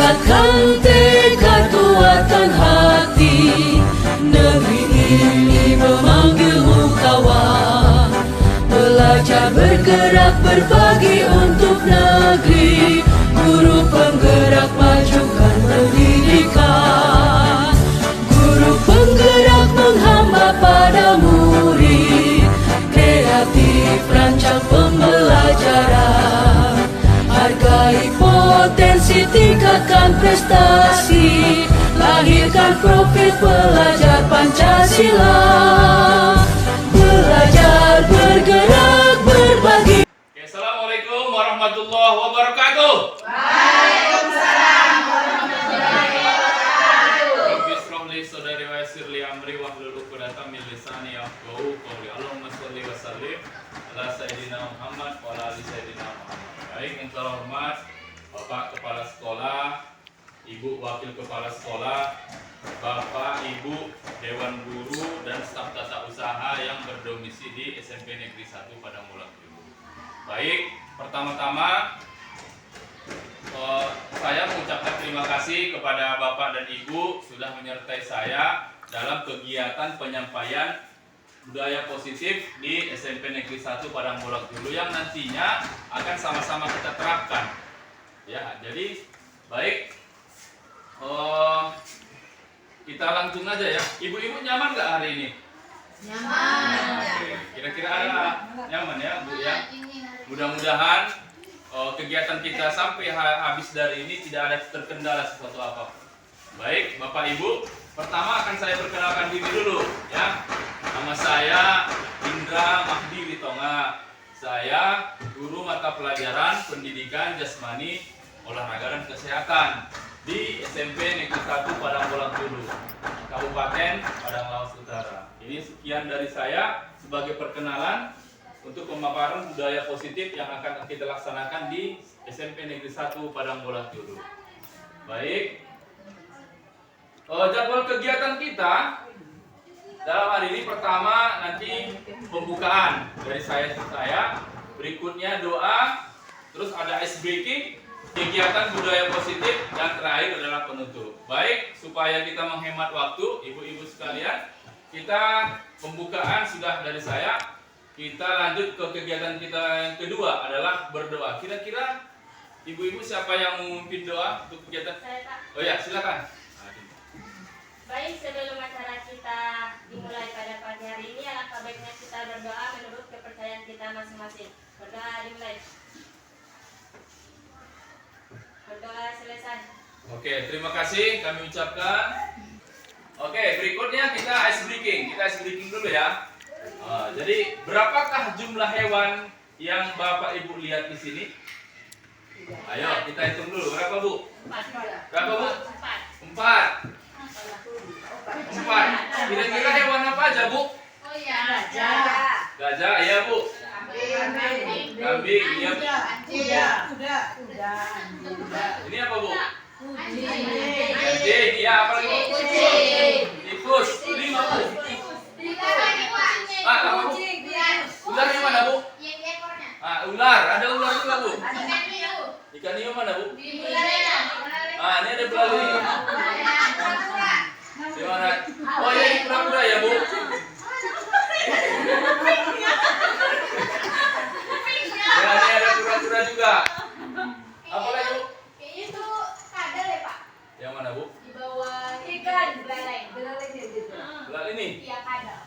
kuatkan tekad, kuatkan hati. Negeri ini memanggilmu kawan. Belajar bergerak berbagi untuk negeri. Guru penggerak majukan pendidikan. Guru penggerak menghamba pada murid. Kreatif rancang pembelajaran. Hargai potensi, tingkatkan prestasi. Lahirkan profil pelajar Pancasila. Belajar, bergerak, berbagi. Assalamualaikum warahmatullahi wabarakatuh. Waalaikumsalam warahmatullahi wabarakatuh. Rabbi shrah li sadri wa yassir li amri wahlul 'uqdatam min lisani yafqahu qawli. Allahumma shalli wa sallim ala sayidina Muhammad wa ala ali sayidina Muhammad. Baik, yang terhormat Bapak Kepala Sekolah, Ibu Wakil Kepala Sekolah, Bapak, Ibu, Dewan Guru, dan staf tata usaha yang berdomisili di SMP Negeri 1 Padang Mulak Dulu. Baik, pertama-tama saya mengucapkan terima kasih kepada Bapak dan Ibu sudah menyertai saya dalam kegiatan penyampaian budaya positif di SMP Negeri 1 Padang Mulak Dulu yang nantinya akan sama-sama kita terapkan. Ya, jadi baik. Kita langsung aja ya. Ibu-ibu nyaman nggak hari ini? Nyaman. Oke. Kira-kira ada nyaman ya, Bu ya. Mudah-mudahan kegiatan kita sampai habis dari ini tidak ada terkendala sesuatu apa. Baik, Bapak Ibu, pertama akan saya perkenalkan diri dulu ya. Nama saya Indra Mahdi Ritonga. Saya guru mata pelajaran pendidikan jasmani, olahraga dan kesehatan di SMP Negeri 1 Padang Mulak Dulu, Kabupaten Padang Lawas Utara. Ini sekian dari saya sebagai perkenalan untuk pemaparan budaya positif yang akan kita laksanakan di SMP Negeri 1 Padang Mulak Dulu. Baik, jadwal kegiatan kita dalam hari ini pertama nanti pembukaan dari saya, berikutnya doa, terus ada ice breaking, kegiatan budaya positif, dan terakhir adalah penutup. Baik, supaya kita menghemat waktu, ibu-ibu sekalian, kita pembukaan sudah dari saya. Kita lanjut ke kegiatan kita yang kedua adalah berdoa. Kira-kira ibu-ibu siapa yang memimpin doa untuk kegiatan? Saya, Pak. Oh ya, silakan. Baik, sebelum acara kita dimulai pada pagi hari ini, alangkah baiknya kita berdoa menurut kepercayaan kita masing-masing. Berdoa dimulai. Berdoa selesai. Oke, terima kasih kami ucapkan. Oke, berikutnya kita ice breaking. Kita ice breaking dulu ya. Jadi, berapakah jumlah hewan yang Bapak Ibu lihat di sini? Ayo, kita hitung dulu. Berapa, Bu? 4. Berapa, Bu? 4. 4. Kira-kira hewan apa aja, Bu? Oh iya. Gajah. Gajah, iya, Bu. Kambing, iya. Kuda. Ini apa, Bu? Anjing. Anjing, iya. Apa lagi, Bu? Tikus. 5, Bu. Apa, Bu? Ular di mana, Bu? Ular. Ada ular juga, Bu. Ikan hiu mana, Bu? Ini ada belalai. Di mana? Oh ya, ini kura-kura ya, Bu. Ya, ini ada kura-kura juga. Apa lagi, Bu? Kayaknya itu kadal ya, Pak. Yang mana, Bu? Di bawah ikan belalai. Belalai ini. Iya, kadal.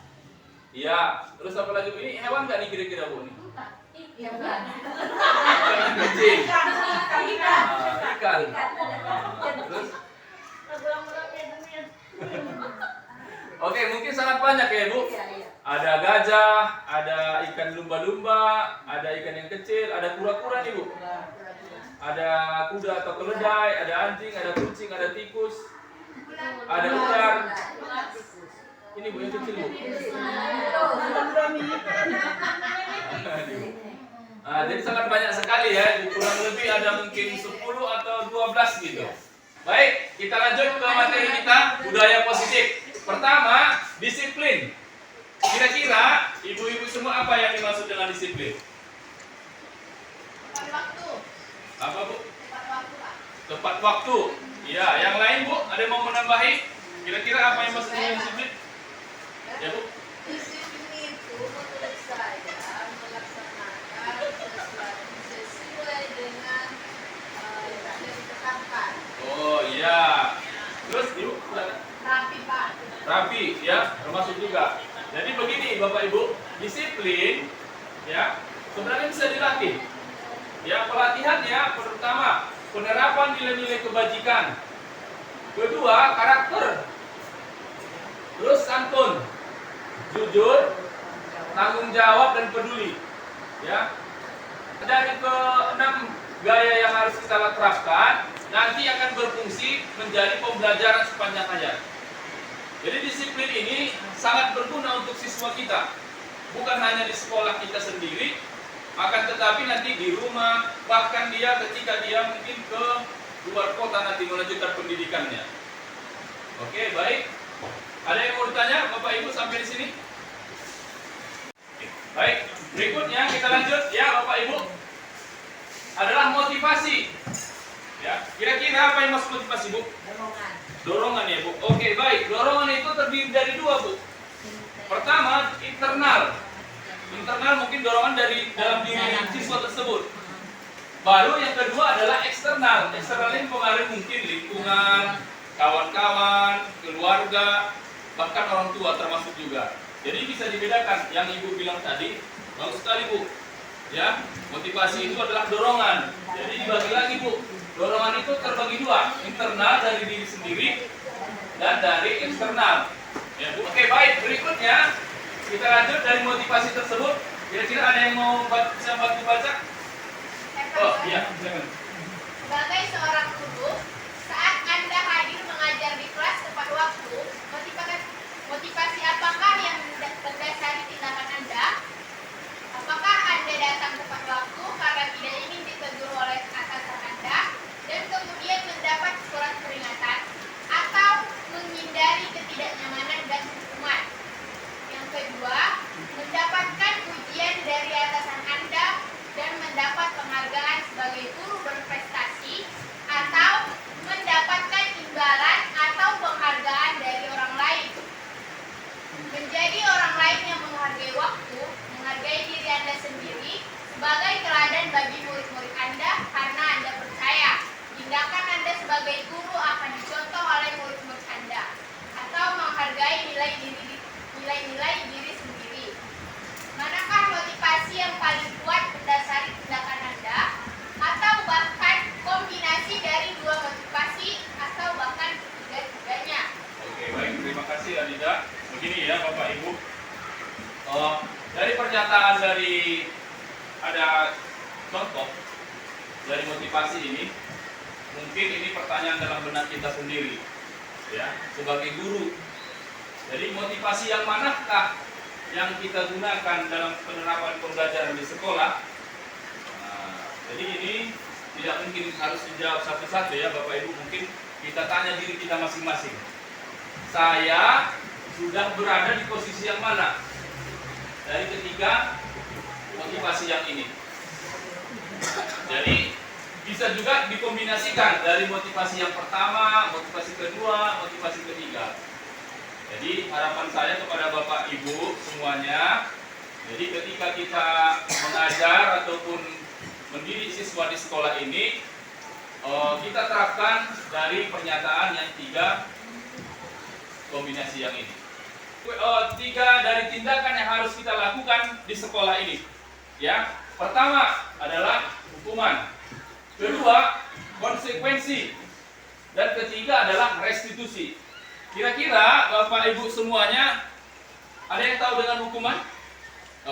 Iya. Terus apa lagi, Bu? Ini hewan nggak nih kira-kira, Bu? Ini? Iya, bukan. Ikan kucing. Ikan. Terus? Oke, mungkin sangat banyak ya, Bu. Ada gajah, ada ikan lumba-lumba, ada ikan yang kecil, ada kura-kura nih, Bu. Ada kuda atau keledai, ada anjing, ada kucing, ada tikus, ada ular. Ini, Bu, yang kecil, Bu. Jadi sangat banyak sekali ya, kurang lebih ada mungkin 10 atau 12 gitu. Baik, kita lanjut ke materi kita, budaya positif. Pertama, disiplin. Kira-kira ibu-ibu semua apa yang dimaksud dengan disiplin? Tepat waktu. Apa, Bu? Tepat waktu, Pak. Tepat waktu. Iya, yang lain Bu, ada yang mau menambahi? Kira-kira apa yang maksudnya disiplin? Ya Bu. Disiplin itu menurut saya melaksanakan sesuatu sesuai dengan yang ditetapkan. Oh iya. Terus Ibu, Rapi Pak. rapi ya, termasuk juga. Jadi begini Bapak Ibu, disiplin ya sebenarnya bisa dilatih. Ya, pelatihannya pertama penerapan nilai-nilai kebajikan. Kedua, karakter. Terus santun, jujur, tanggung jawab dan peduli. Ya. Dan yang keenam gaya yang harus kita terapkan nanti akan berfungsi menjadi pembelajaran sepanjang hayat. Jadi disiplin ini sangat berguna untuk siswa kita. Bukan hanya di sekolah kita sendiri, akan tetapi nanti di rumah, bahkan dia ketika dia mungkin ke luar kota nanti melanjutkan pendidikannya. Oke, baik. Ada yang mau ditanya Bapak Ibu sampai di sini? Baik, berikutnya kita lanjut ya Bapak Ibu. Adalah motivasi. Ya, kira-kira apa yang maksud motivasi Bu? Dorongan. Dorongan ya Bu. Oke, baik. Dorongan itu terdiri dari dua Bu. Pertama, internal. Internal mungkin dorongan dari dalam diri siswa tersebut. Baru yang kedua adalah eksternal. Eksternal ini pengaruh mungkin lingkungan, kawan-kawan, keluarga, bahkan orang tua termasuk juga. Jadi bisa dibedakan. Yang Ibu bilang tadi, bagus sekali Bu. Ya, motivasi itu adalah dorongan. Jadi dibagi lagi Bu. Dorongan itu terbagi dua, internal dari diri sendiri dan dari eksternal. Ya, Bu. Oke, baik. Berikutnya kita lanjut dari motivasi tersebut. Kira-kira ada yang mau bisa bantu baca? Oh, iya, silakan. Sebagai seorang guru, saat Anda hadir mengajar di kelas tepat waktu, motivasi apakah yang mendasari tindakan Anda? Apakah Anda datang tepat waktu karena tidak ingin ditegur oleh atasan Anda dan kemudian mendapat surat peringatan, atau menghindari ketidaknyamanan dan hukuman? Yang kedua, mendapatkan ujian dari atasan Anda dan mendapat penghargaan sebagai guru berprestasi, atau mendapatkan imbalan atau penghargaan dari orang lain. Menjadi orang lain yang menghargai waktu, menghargai diri Anda sendiri sebagai teladan bagi murid-murid Anda karena Anda percaya tindakan Anda sebagai guru akan dicontoh oleh murid-murid Anda, atau menghargai nilai-nilai diri sendiri. Manakah motivasi yang paling kuat mendasari tindakan Anda, atau bahkan kombinasi dari dua motivasi, atau bahkan ketiga-tiganya? Oke, baik. Terima kasih Anida. Begini ya Bapak Ibu. Dari pernyataan dari ada contoh dari motivasi ini, mungkin ini pertanyaan dalam benak kita sendiri, ya, sebagai guru. Jadi motivasi yang manakah yang kita gunakan dalam penerapan pembelajaran di sekolah? Jadi ini tidak mungkin harus dijawab satu-satu ya Bapak Ibu. Mungkin kita tanya diri kita masing-masing. Saya sudah berada di posisi yang mana dari ketiga motivasi yang ini? Jadi bisa juga dikombinasikan dari motivasi yang pertama, motivasi kedua, motivasi ketiga. Jadi harapan saya kepada Bapak Ibu semuanya, jadi ketika kita mengajar ataupun mendidik siswa di sekolah ini, kita terapkan dari pernyataan yang tiga kombinasi yang ini. Tiga dari tindakan yang harus kita lakukan di sekolah ini. Ya, pertama adalah hukuman, kedua konsekuensi, dan ketiga adalah restitusi. Kira-kira Bapak Ibu semuanya ada yang tahu dengan hukuman?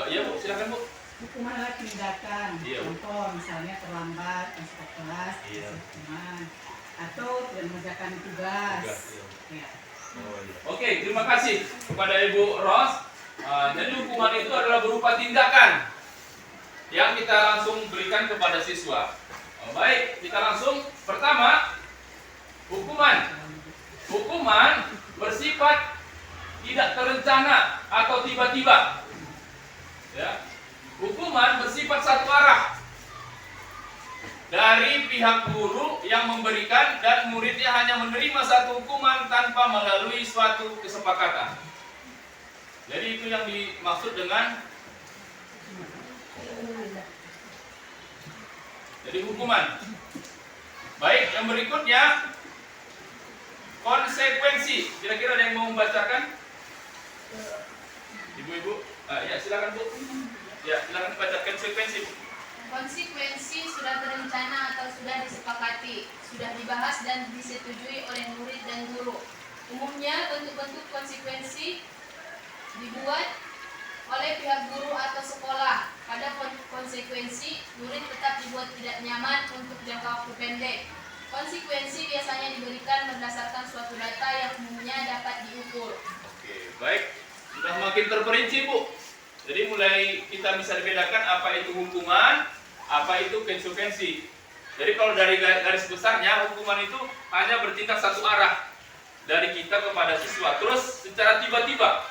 Iya Bu, silakan Bu. Hukuman adalah tindakan. Iya. Contoh misalnya terlambat masuk kelas, Iya. hukuman, atau tidak mengerjakan tugas. Ya. Oke, terima kasih kepada Ibu Ros. Jadi hukuman itu adalah berupa tindakan yang kita langsung berikan kepada siswa. Baik, kita langsung. Pertama, hukuman. Hukuman bersifat tidak terencana atau tiba-tiba. Ya. Hukuman bersifat satu arah. dari pihak guru yang memberikan dan muridnya hanya menerima satu hukuman tanpa melalui suatu kesepakatan. Jadi itu yang dimaksud dengan jadi hukuman. Baik, yang berikutnya konsekuensi. Kira-kira ada yang mau membacakan? Ibu-ibu, ya silakan Bu. Ya silakan baca konsekuensi. Konsekuensi sudah terencana atau sudah disepakati, sudah dibahas dan disetujui oleh murid dan guru. Umumnya bentuk-bentuk konsekuensi dibuat oleh pihak guru atau sekolah. Pada konsekuensi, murid tetap dibuat tidak nyaman untuk jangka waktu pendek. Konsekuensi biasanya diberikan berdasarkan suatu data yang umumnya dapat diukur. Oke, baik. Sudah makin terperinci, Bu. Jadi mulai kita bisa dibedakan apa itu hukuman, apa itu konsekuensi. Jadi kalau dari garis besarnya, hukuman itu hanya bertindak satu arah dari kita kepada siswa, terus secara tiba-tiba.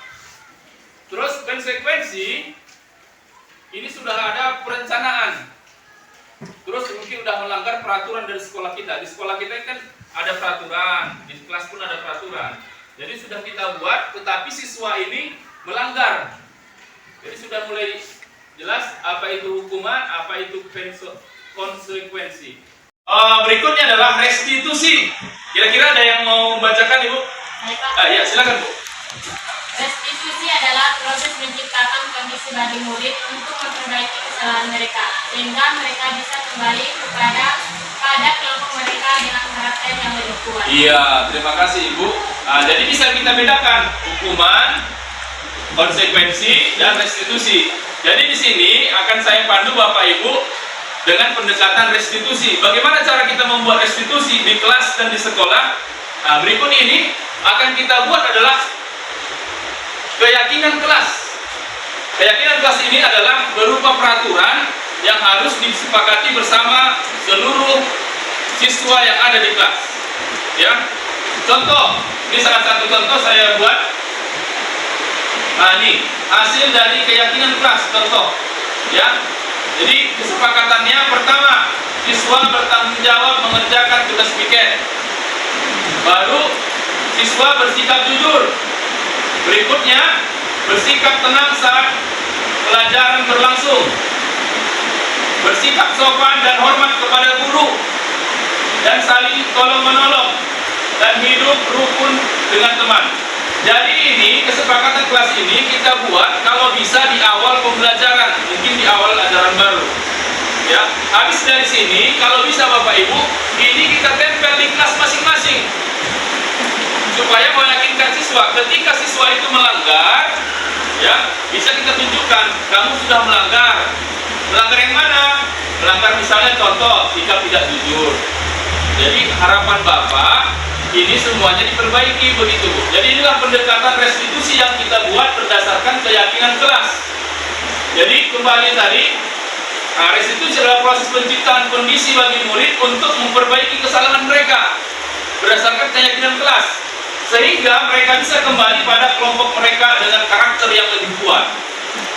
Terus konsekuensi ini sudah ada perencanaan. Terus mungkin sudah melanggar peraturan dari sekolah kita. Di sekolah kita kan ada peraturan, di kelas pun ada peraturan. Jadi sudah kita buat, tetapi siswa ini melanggar. Jadi sudah mulai jelas apa itu hukuman, apa itu konsekuensi. Berikutnya adalah restitusi. Kira-kira ada yang mau membacakan, Ibu? Ya, silakan, Bu. Restitusi adalah proses menciptakan kondisi bagi murid untuk memperbaiki kesalahan mereka, sehingga mereka bisa kembali pada kelompok mereka dengan karakter yang lebih kuat. Iya, terima kasih Ibu. Jadi bisa kita bedakan hukuman, konsekuensi, dan restitusi. Jadi di sini akan saya pandu Bapak Ibu dengan pendekatan restitusi. Bagaimana cara kita membuat restitusi di kelas dan di sekolah? Berikut ini akan kita buat adalah keyakinan kelas. Keyakinan kelas ini adalah berupa peraturan yang harus disepakati bersama seluruh siswa yang ada di kelas. Ya, contoh, ini salah satu contoh saya buat. Ini hasil dari keyakinan kelas, contoh. Ya, jadi kesepakatannya pertama, siswa bertanggung jawab mengerjakan tugas piket. Baru siswa bersikap jujur. Berikutnya, bersikap tenang saat pelajaran berlangsung. Bersikap sopan dan hormat kepada guru. Dan saling tolong menolong. Dan hidup rukun dengan teman. Jadi ini, kesepakatan kelas ini kita buat kalau bisa di awal pembelajaran. Mungkin di awal ajaran baru. Ya, habis dari sini, kalau bisa Bapak Ibu, ini kita tempel di kelas masing-masing. Supaya meyakinkan siswa, ketika siswa itu melanggar, ya bisa kita tunjukkan kamu sudah melanggar. Melanggar yang mana? Melanggar misalnya contoh sikap tidak jujur. Jadi harapan Bapak ini semuanya diperbaiki begitu Bu. Jadi inilah pendekatan restitusi yang kita buat berdasarkan keyakinan kelas. Jadi kembali tadi, restitusi adalah proses penciptaan kondisi bagi murid untuk memperbaiki kesalahan mereka berdasarkan keyakinan kelas. Sehingga mereka bisa kembali pada kelompok mereka dengan karakter yang lebih kuat.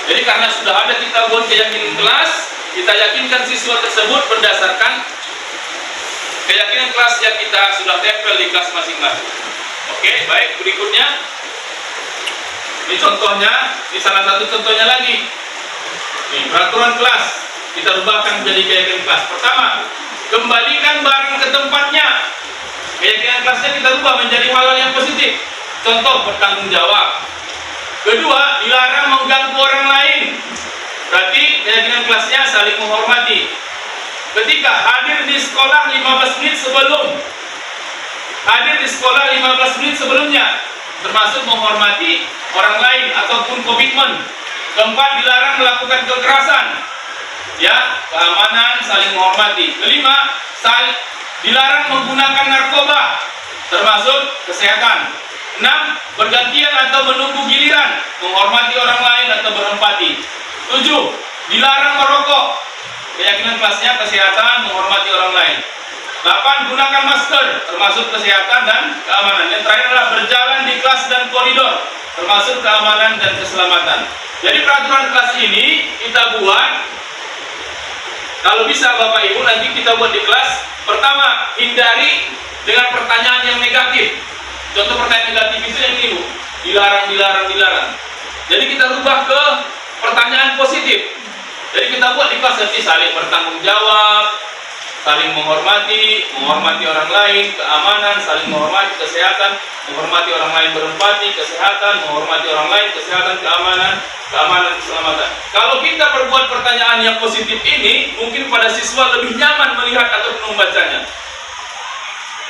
Jadi karena sudah ada kita buat keyakinan kelas, kita yakinkan siswa tersebut berdasarkan keyakinan kelas yang kita sudah tempel di kelas masing-masing. Oke, baik, berikutnya. Ini contohnya, ini salah satu contohnya lagi. Ini peraturan kelas, kita rubahkan menjadi keyakinan kelas. Pertama, kembalikan barang ke tempatnya. Keyakinan kelasnya kita rubah menjadi hal-hal yang positif. Contoh, bertanggung jawab. Kedua, dilarang mengganggu orang lain. Berarti keyakinan kelasnya saling menghormati. Ketiga, hadir di sekolah 15 menit sebelum. Hadir di sekolah 15 menit sebelumnya. Termasuk menghormati orang lain ataupun komitmen. Keempat, dilarang melakukan kekerasan. Ya, keamanan, saling menghormati. Kelima, dilarang menggunakan narkoba, termasuk kesehatan. 6. Bergantian atau menunggu giliran, menghormati orang lain atau berempati. 7. Dilarang merokok. Keyakinan kelasnya kesehatan, menghormati orang lain. 8. Gunakan masker, termasuk kesehatan dan keamanan. Yang terakhir adalah berjalan di kelas dan koridor, termasuk keamanan dan keselamatan. Jadi peraturan kelas ini kita buat Kalau bisa Bapak Ibu nanti kita buat di kelas. Pertama, hindari dengan pertanyaan yang negatif. Contoh pertanyaan negatif itu yang ini Bu, dilarang. Jadi kita rubah ke pertanyaan positif. Jadi kita buat di kelas nanti saling bertanggung jawab, saling menghormati orang lain, keamanan, saling menghormati kesehatan, menghormati orang lain berempati, kesehatan, menghormati orang lain, kesehatan, keamanan, keselamatan. Kalau kita berbuat pertanyaan yang positif ini, mungkin pada siswa lebih nyaman melihat atau membacanya.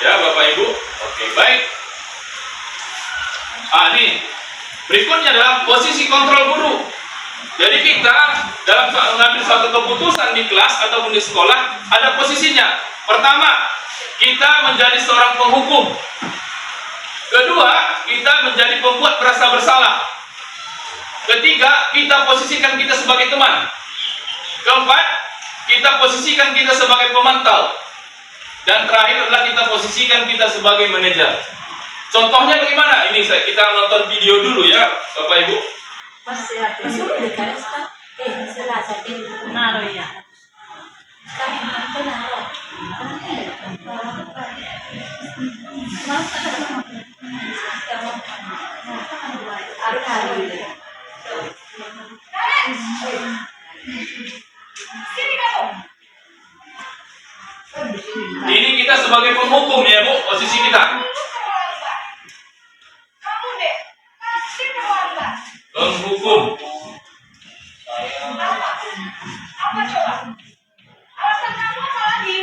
Ya Bapak Ibu, oke baik. Nih berikutnya adalah posisi kontrol guru. Jadi kita dalam mengambil suatu keputusan di kelas ataupun di sekolah ada posisinya. Pertama, kita menjadi seorang penghukum. Kedua, kita menjadi pembuat merasa bersalah. Ketiga, kita posisikan kita sebagai teman. Keempat, kita posisikan kita sebagai pemantau. Dan terakhir adalah kita posisikan kita sebagai manajer. Contohnya bagaimana? Ini kita nonton video dulu ya, Bapak Ibu. Ini kita sebagai penghukum ya Bu, posisi kita. Penghukum. Apa coba? Alasan kamu apa lagi?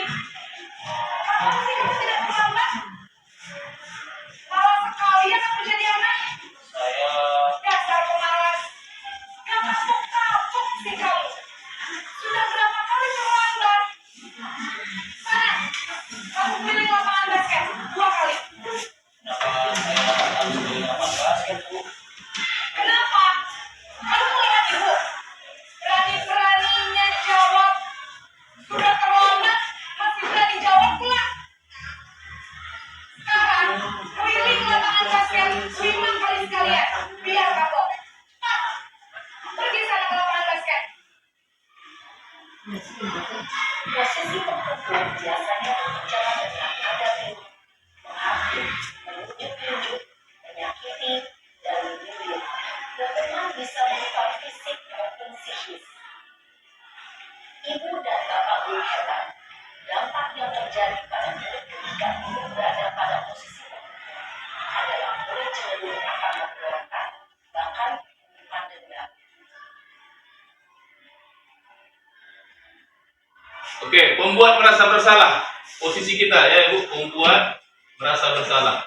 Kamu sih kamu tidak terlambat? Malah sekalian aku jadi anak. Dasar pemalas. Gak kapok-kapok sih kamu. Sudah berapa kali terlambat? Mana? Kamu pilih lapangan basket 2 kali. Kenapa? Kamu melihat ibu? Berani-beraninya jawab. Sudah terlambat, masih berani jawab pula. Sekarang, keliling lapangan basket 5 kali sekalian. Biar kapok. Cepat. Pergi sana ke lapangan basket. Posisi tertentu biasanya berbicara dengan nada tinggi, menghakimi, menunjuk-nunjuk, menyakiti, dan menyindir. Memang bisa berupa fisik maupun psikis. Ibu dan bapak guru hebat. Dampak yang terjadi pada murid ketika guru berada pada posisi tertentu adalah murid cenderung akan memberontak, bahkan menyimpan dendam. Oke, pembuat merasa bersalah. Posisi kita ya Bu, pembuat merasa bersalah.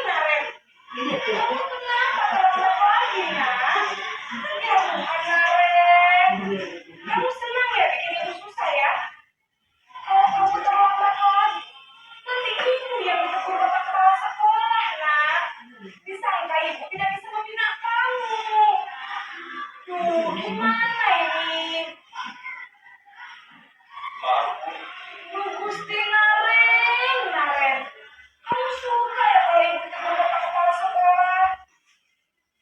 Naren. Kamu kenapa terlambat lagi, Nak? Ya Tuhan, Naren. Kamu senang ya bikin ibu susah ya? Kalau kamu terlambat lagi, nanti ibu yang ditegur bapak kepala sekolah, Nak. Disangka ibu tidak bisa membina kamu. Duh, gimana ini? Duh, Gusti Naren. Kamu suka ya kalau ibu ditegur bapak kepala sekolah?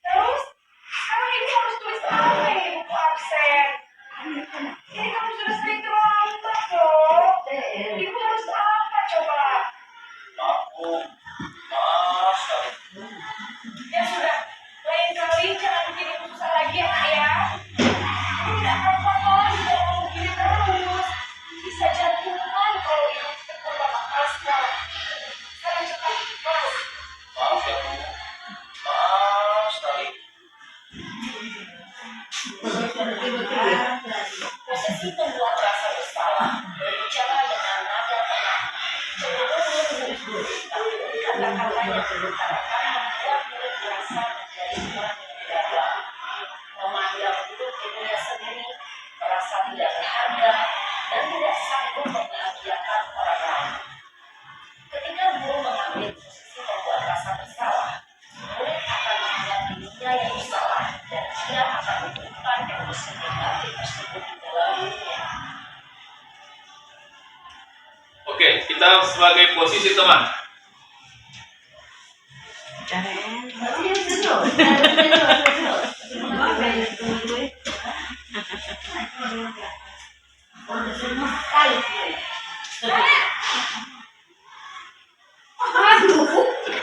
Terus, sekarang ibu harus tulis apa yang ibu absen? Ini kamu sudah sering terlambat loh. Ibu harus apa coba? Ya sudah, lain kali jangan bikin ibu susah lagi ya Nak ya. Ibu tidak apa-apa lagi kalau kamu begini terus. Bisa jantungan kalau ibu ditegur bapak kepala sekolah. Sekarang cepat, masuk. Maaf ya Bu, maaf sekali. Posisi pembuat rasa bersalah berbicara dengan nada tenang, cenderung menghibur, namun kata-kata yang diutarakan membuat murid merasa menjadi orang yang berdaya, memandang hidup dirinya sendiri, merasa tidak berharga, dan tidak sanggup membahagiakan orang lain. Ketika guru mengambil posisi pembuat rasa bersalah, murid akan menganggap dirinya yang bersalah dan dia akan menyimpan emosi negatif tersebut kita sebagai posisi teman.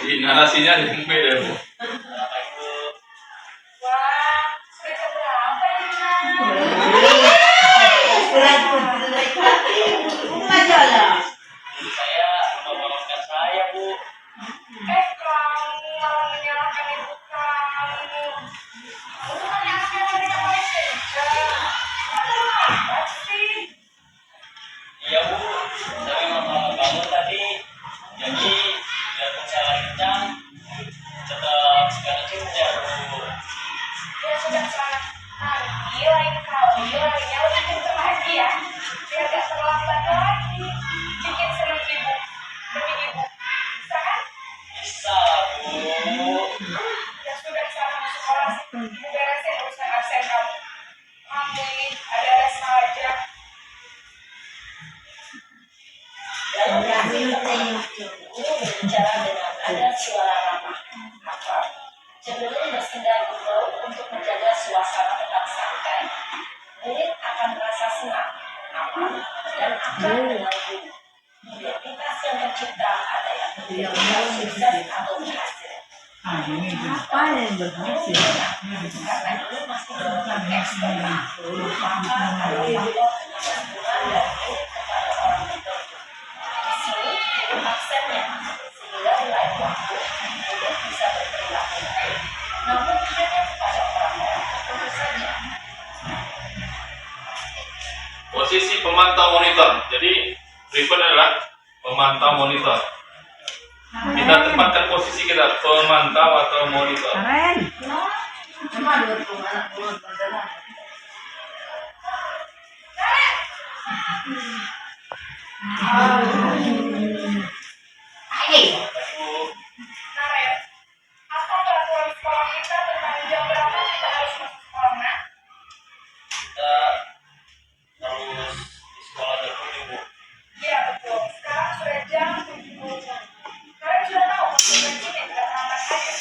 Jadi narasinya yang beda, Bu. Saya menolongkan saya, Bu. Kamu malah menyalahkan ibu kamu. Kamu kan anaknya lagi namanya kerja. Apa sih? Iya, Bu. Saya memang mau kamu tadi. Jadi, biarpun saya lagi kencang, tetap segala kerja, Bu. Ya sudah sana. Nanti lain kali larinya lebih kencang lagi ya. Biar gak terlambat lagi. Bikin senang ibu. Demi ibu. Bisa kan? Bisa, Bu. Ya sudah sana masuk kelas. Ibu beresin urusan absen kamu. Kamu ini ada-ada saja. Dalam kasih pertanyaan ini berbicara dengan ada suara ramah. Maka cenderung bersenda-gurau untuk menjaga suasana tetap santai. Murid akan merasa senang, aman, dan akan mengganggu. Identitas yang tercipta ada yang sukses atau berhasil. Apa yang berhasil? Karena ini masih dalam eksternal. Maka ada hubungan dari murid kepada orang tertentu. Di sini itu aksennya, sehingga nilai waktu murid bisa berperilaku baik, namun hanya kepada orang-orang tertentu saja. Posisi pemantau monitor. Jadi Riven adalah pemantau monitor. Kita tempatkan posisi kita pemantau atau monitor. Keren. Naren, apa peraturan sekolah kita tentang jam berapa kita harus masuk sekolah, Nak? Kita harus di sekolah jam 7, Bu. Iya betul, sekarang sudah jam 7. Kalian sudah tahu konsekuensinya tidak terlambat aja.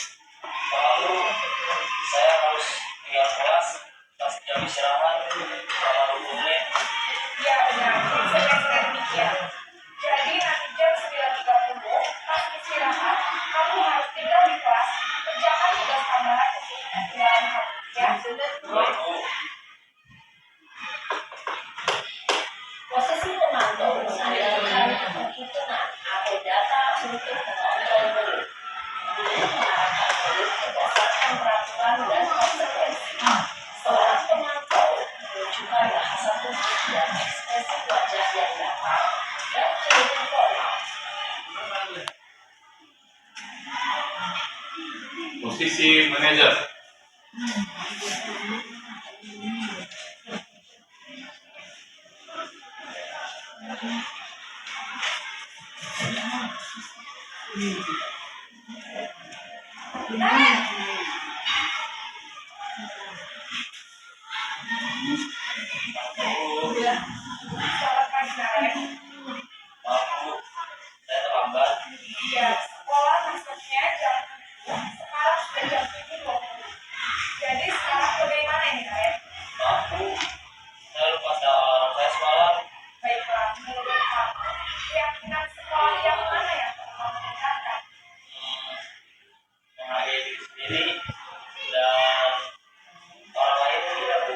Lalu saya harus tinggal kelas pas jam istirahat selama 20 menit. Iya benar, konsekuensinya demikian. Jadi nanti jam 9.30 pas istirahat, kamu harus tinggal di kelas, kerjakan tugas tambahan untuk ketinggalan kamu. Ya, Baik, Bu. posisi pemantau adalah penghitungan atau data untuk mengontrol murid. Murid mengarahkan murid berdasarkan peraturan dan konsekuensi. Seorang pemantau menunjukkan bahasa tubuh dan ekspresi wajah yang datar dan cenderung formal. Posisi manajer. Selamat pagi, Naren. Maaf, Bu. Saya terlambat. Iya, sekolah masuknya jam 7, sekarang sudah jam 7.20. Jadi sekarang bagaimana ini, Naren? Maaf, Bu. Saya lupa alarm saya semalam. Baiklah, menurut kamu, keyakinan sekolah yang mana yang perlu kamu tingkatkan? Menghargai diri sendiri dan orang lain juga, Bu.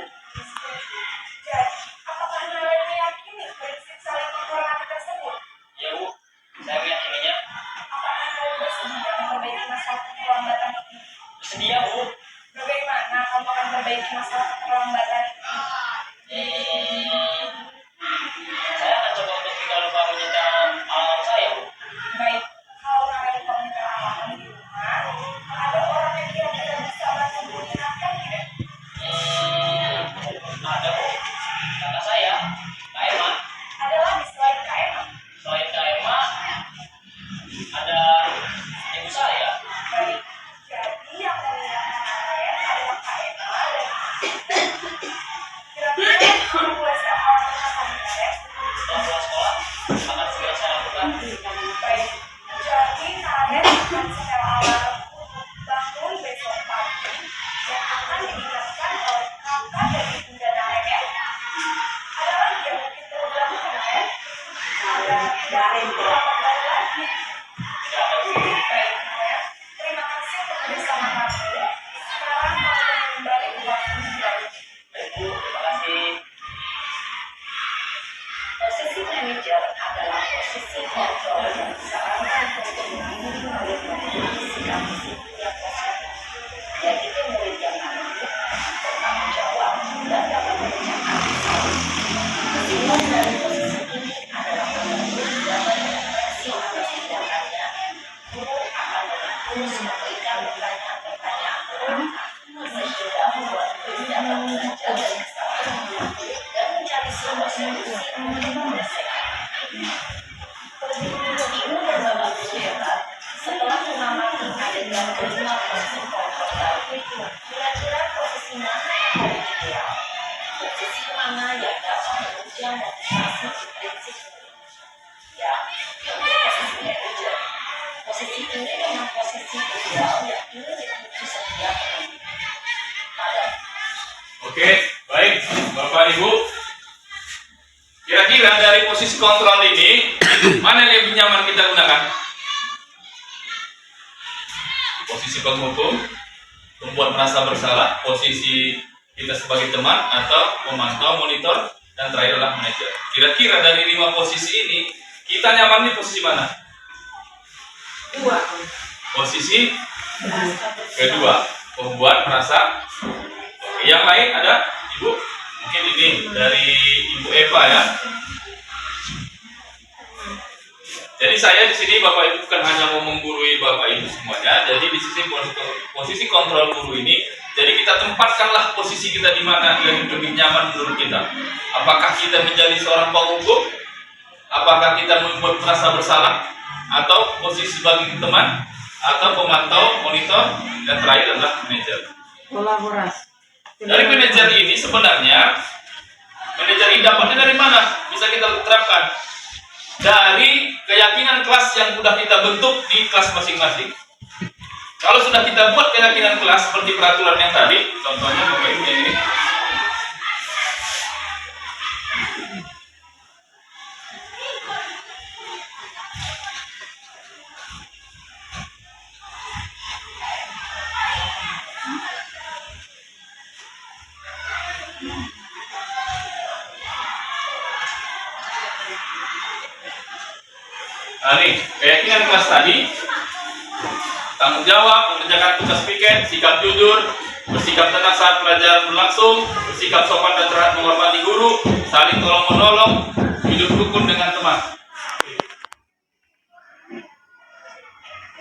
Jadi, apakah Naren meyakini prinsip saling menghormati tersebut? Iya, Bu. Saya meyakininya. Apakah kamu bersedia memperbaiki masalah keterlambatan ini? Bersedia, Bu. Bagaimana kamu akan memperbaiki masalah keterlambatan ini? Saya akan coba untuk tidak lupa menyetel alarm saya, Bu. Baik, kalau Naren lupa menyetel alarm di rumah, ada orang yang kira-kira bisa bantu mengingatkan tidak? Ada, Bu. Kakak saya, Kak Emma. Ada lagi selain Kak Emma? Selain Kak Emma, ada ibu saya. Baik, jadi yang mengingatkan Baik, jadi kalian akan secara alarm untuk bangun besok pagi yang akan diingatkan oleh kakak dari Bunda Naen. Ada lagi yang mungkin perlu dilakukan, Naen? Ada baru lagi. Baik, Naen. Terima kasih untuk kerjasama kamu. Sekarang kamu kembali ke waktu kembali. Baik, Bu, terima kasih. Posisi manajer adalah posisi kontrol dan disarankan untuk memiliki murid memiliki sikap disiplin yang positif. Yaitu murid yang mandiri, bertanggung jawab, dan dapat mengerjakan kesimpulan dari posisi ini adalah menentukan dapat mengatasi atas tindakannya. Guru akan mengatur memberikan pertanyaan-pertanyaan sehingga membuat murid dapat belajar dari kesalahan murid dan mencari solusi untuk menyelesaikan. Ibu dan Bapak Guru hebat, setelah mengamati adegan kelima posisi kontrol tadi, kira-kira posisi mana yang paling ideal? Posisi mana yang dapat menunjang motivasi prinsip murid? Ya, itu posisi manajer. Posisi ini memang posisi ideal yang ingin dituju setiap pendidik. Madam. Oke, baik Bapak Ibu. Kira-kira dari posisi kontrol ini, mana yang lebih nyaman kita gunakan? Posisi penghukum, membuat merasa bersalah, posisi kita sebagai teman, atau memantau, monitor, dan terakhir adalah manajer. Kira-kira dari 5 posisi ini, kita nyaman di posisi mana? Dua. Posisi kedua, membuat merasa. Oke, yang lain ada, Ibu? Mungkin ini dari Ibu Eva ya. Jadi saya di sini Bapak Ibu bukan hanya mau menggurui Bapak Ibu semuanya. Jadi di sisi posisi kontrol guru ini, jadi kita tempatkanlah posisi kita di mana yang lebih nyaman menurut kita. Apakah kita menjadi seorang penghukum? Apakah kita membuat merasa bersalah? Atau posisi sebagai teman? Atau pemantau, monitor? Dan terakhir adalah manajer. Kolaborasi. Dari manajer ini sebenarnya, manajer ini dapatnya dari mana? Bisa kita terapkan dari keyakinan kelas yang sudah kita bentuk di kelas masing-masing. Kalau sudah kita buat keyakinan kelas seperti peraturan yang tadi, contohnya Bapak Ibu yang ini. Nah nih, keyakinan kelas tadi, tanggung jawab, mengerjakan tugas piket, sikap jujur, bersikap tenang saat pelajaran berlangsung, bersikap sopan dan terhormat menghormati guru, saling tolong-menolong, hidup rukun dengan teman.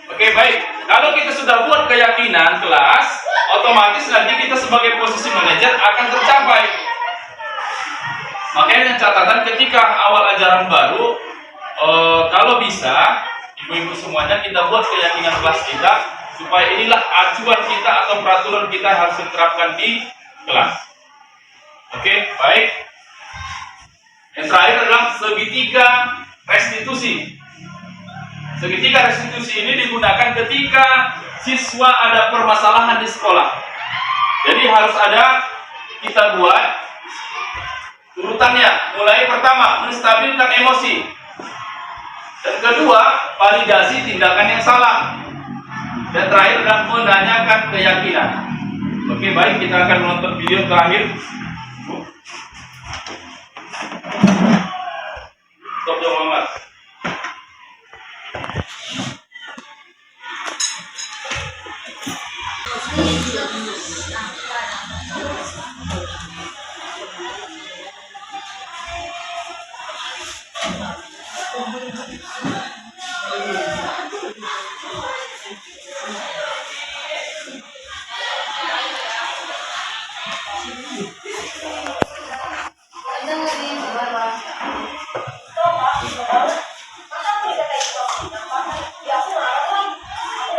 Oke, baik. Kalau kita sudah buat keyakinan kelas, otomatis nanti kita sebagai posisi manajer akan tercapai. Makanya catatan ketika awal ajaran baru, kalau bisa, ibu-ibu semuanya kita buat keyakinan kelas kita supaya inilah acuan kita atau peraturan kita harus diterapkan di kelas. Oke, baik. Yang terakhir adalah segitiga restitusi. Segitiga restitusi ini digunakan ketika siswa ada permasalahan di sekolah. Jadi harus ada, kita buat urutannya. Mulai pertama, menstabilkan emosi. Dan kedua, validasi tindakan yang salah. Dan terakhir adalah menanyakan keyakinan. Oke, baik, kita akan menonton video terakhir. Stop dong, Muhammad.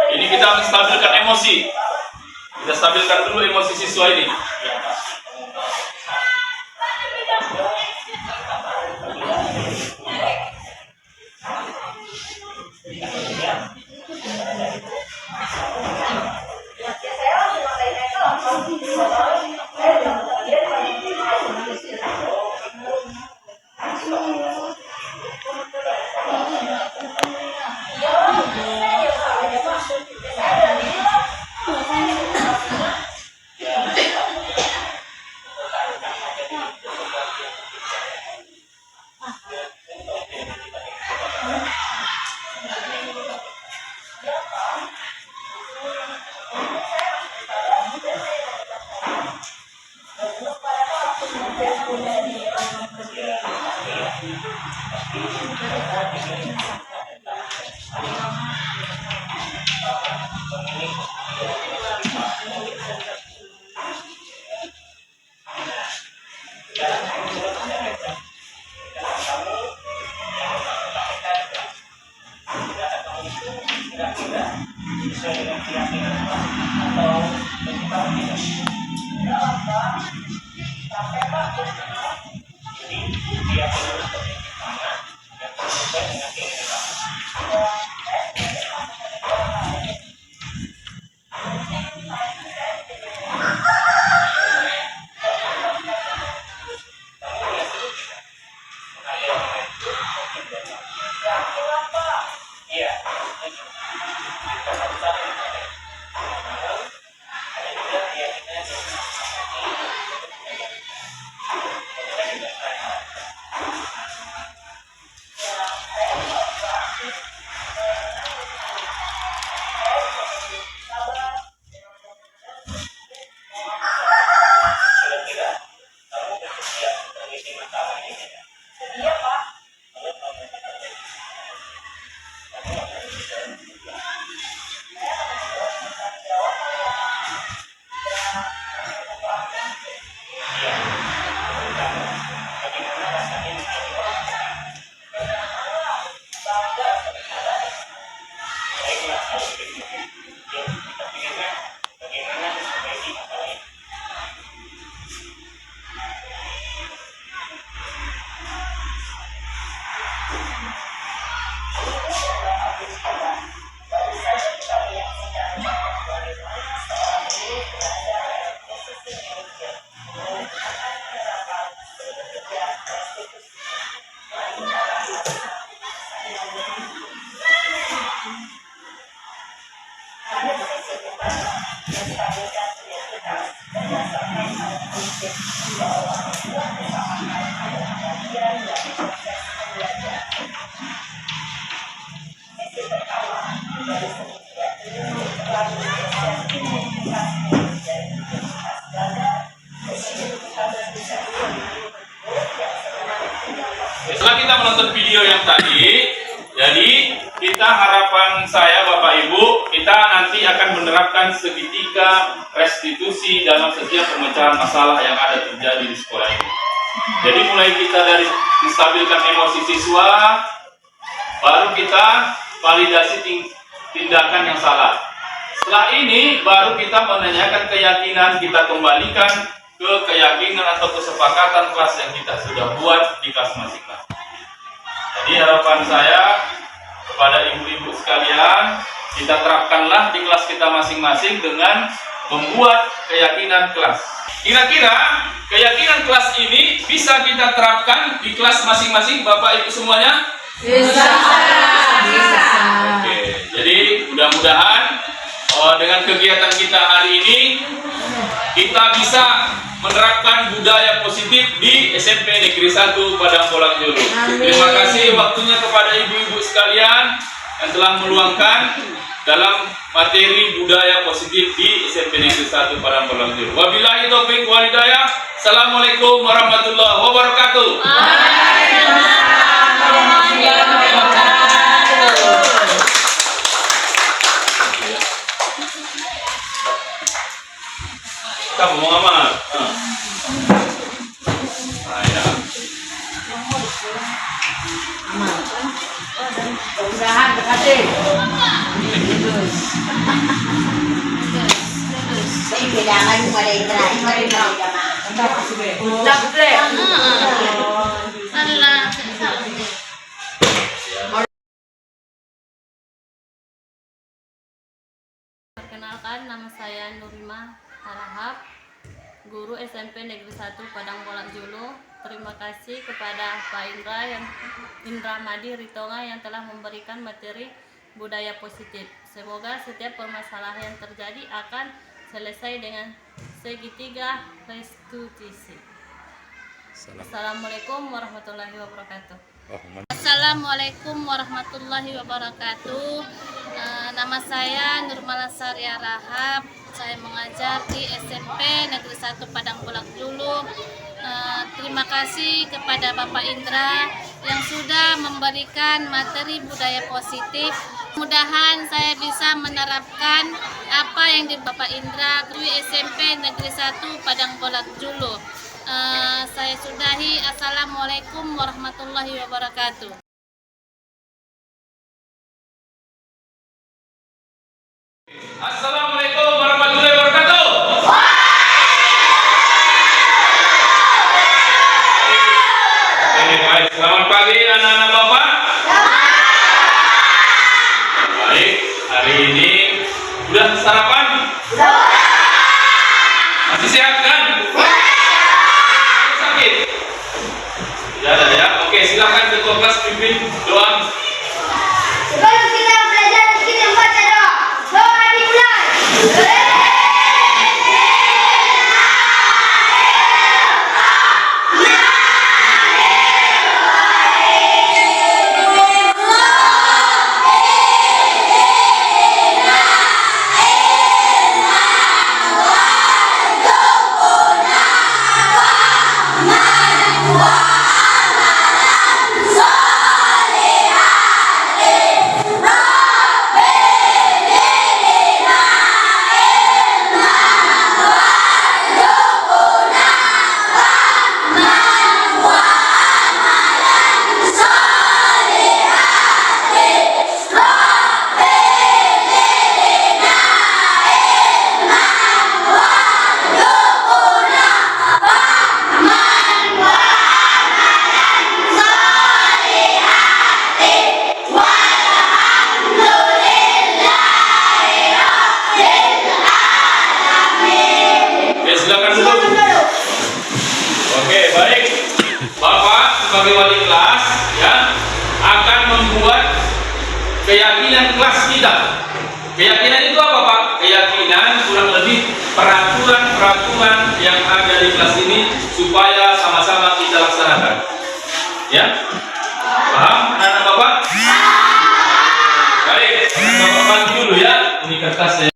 Ini kita menstabilkan emosi. Kita stabilkan dulu emosi siswa ini. Saya lagi pakai itu langsung saya bilang dia Setelah kita menonton video yang tadi, jadi kita harapan saya Bapak Ibu, kita nanti akan menerapkan seketika restitusi dalam setiap pemecahan masalah yang ada terjadi di sekolah ini. Jadi mulai kita dari menstabilkan emosi siswa, baru kita validasi tindakan yang salah. Setelah ini baru kita menanyakan keyakinan, kita kembalikan ke keyakinan atau kesepakatan kelas yang kita sudah buat di kelas masing-masing. Jadi harapan saya kepada ibu-ibu sekalian, kita terapkanlah di kelas kita masing-masing dengan membuat keyakinan kelas. Kira-kira keyakinan kelas ini bisa kita terapkan di kelas masing-masing Bapak Ibu semuanya? Bisa. Oke, jadi mudah-mudahan dengan kegiatan kita hari ini kita bisa menerapkan budaya positif di SMP Negeri 1 Padang Bolang Juru. Terima kasih waktunya kepada ibu-ibu sekalian yang telah meluangkan dalam materi budaya positif di SMP Negeri 1 Padang Bolang Juru. Wabillahi taufiq wal hidayah. Assalamualaikum warahmatullahi wabarakatuh. Kamu mau amat? Ya. Mudah-mudahan berhasil. Kailangan mo pala yung try. Ucap, Allah. Perkenalkan, nama saya Nurima Harahap, guru SMP Negeri 1 Padang Bolak Julu. Terima kasih kepada Pak Indra Madi Ritonga yang telah memberikan materi budaya positif. Semoga setiap permasalahan yang terjadi akan selesai dengan segitiga restitusi. Assalamualaikum warahmatullahi wabarakatuh. Assalamualaikum warahmatullahi wabarakatuh. Nama saya Nurmalasari Rahab. Saya mengajar di SMP Negeri 1 Padang Bolak Julu. Terima kasih kepada Bapak Indra yang sudah memberikan materi budaya positif. Mudah-mudahan saya bisa menerapkan apa yang di Bapak Indra di SMP Negeri 1 Padang Bolak Julu. Saya sudahi. Assalamualaikum warahmatullahi wabarakatuh. Assalamualaikum warahmatullahi wabarakatuh. Baik, selamat pagi anak-anak Bapak. Baik, hari ini sudah sarapan? Masih sehat kan? Sakit? Tidak ada ya. Oke, silakan ketua kelas pimpin doa. Sebelum kita belajar, kita baca doa. Doa dimulai. Oke, baik. Bapak sebagai wali kelas ya akan membuat keyakinan kelas kita. Keyakinan itu apa, Pak? Keyakinan kurang lebih peraturan-peraturan yang ada di kelas ini supaya sama-sama kita laksanakan. Ya? Paham anak-anak Bapak? Baik, Bapak bagi dulu ya. Ini kertasnya.